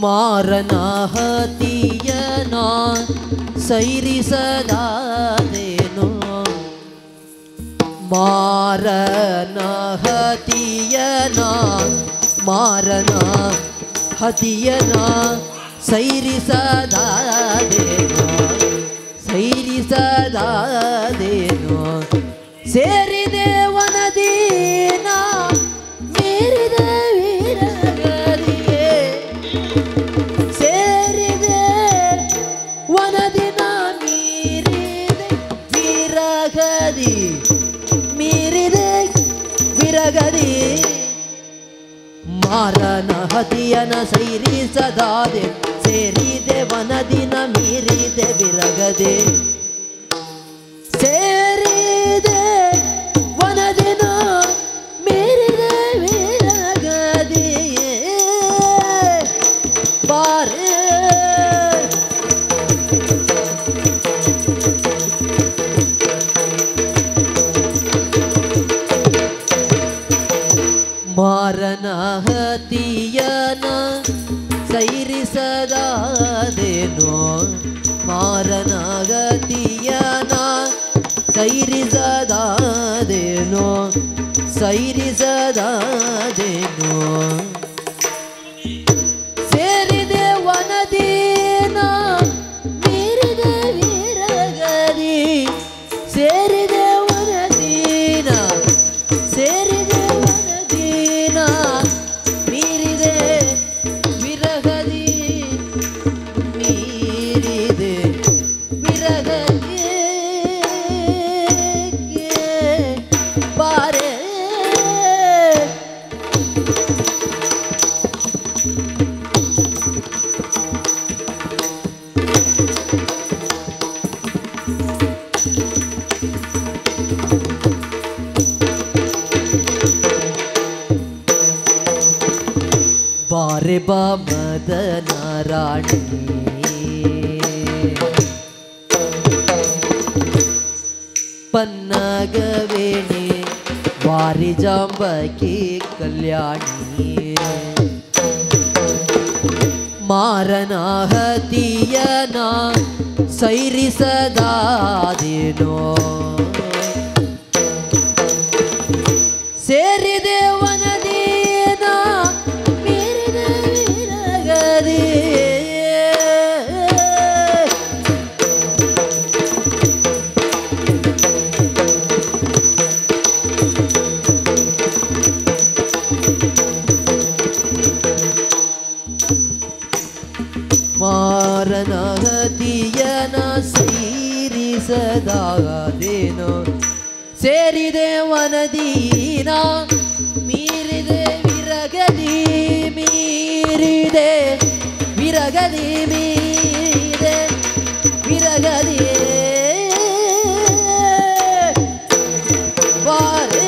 ಮಾರನ ಹತಿಯನ ಸೈರಿಸದಾದೇನೋ ಮಾರನ ಹತಿಯನ ಮಾರನ ಹತಿಯನ ಸೈರಿಸದಾದೇನೋ ಸೈರಿಸದಾದೇನೋ ಸೇರಿದೆ ವನದೀನ ಮೀರಿದ ವೀರಗರಿಗೆ ಸೇರಿದೆ ವನದಿನ ಮೀರಿದೆ ವೀರಗದಿ ಮೀರಿದೆ ವಿರಗದಿ ಮಾರನ ಹತಿಯನ ಸೈರಿಸದಾದೆ ಸೇರಿದೆ ವನದಿನ ಮೀರಿದೆ ವಿರಗದೆ ಸೇರಿದೆ ವನದಿನ ಮೀರಿದೆ ವಿರಗದಿ ಬಾರೆ ಮಾರನ ಹತಿಯನ ಸೈರಿಸದಾದೇನೋ ಮಾರನ ಗತಿಯನ ಸೈರಿಸದಾದೇನೋ ಸೈರಿಸದಾದೇನೋ ಸೇರಿದೆ ವನದೀನ ಮೀರಿದ ವೀರಗದಿ ಸೇರಿದೆ ವನದೀನ ಸೇರಿದೆ ವನದೀನ ಮೀರಿದೆ ವಿರಗದಿ ಮೀರಿದೆ ವಿರಗದಿ ಬಾರೆ ಬಾರೆ ಬಾ ಮದನ ರಾಣಿ ಪನ್ನಗವೇಣಿ ವಾರಿ ಜಾಂಬಕಿ ಕಲ್ಯಾಣಿ ಮಾರನ ಹತಿಯನ ಸೈರಿಸದಾದೇನೋ ಸೇರಿದೆ ವನದೀನ ಮೀರಿದ ವಿರಗದಿ ಮಾರನ ಹತಿಯನ ಸೈರಿಸದಾದೇನೋ ಸೇರಿದೆ ವನದೀನ ಮೀರಿದೆ ವಿರಗದಿ ಮೀರಿದೆ ವಿರಗದಿ ಮೀರಿದೆ ವಿರಗದಿ ಬಾರೆ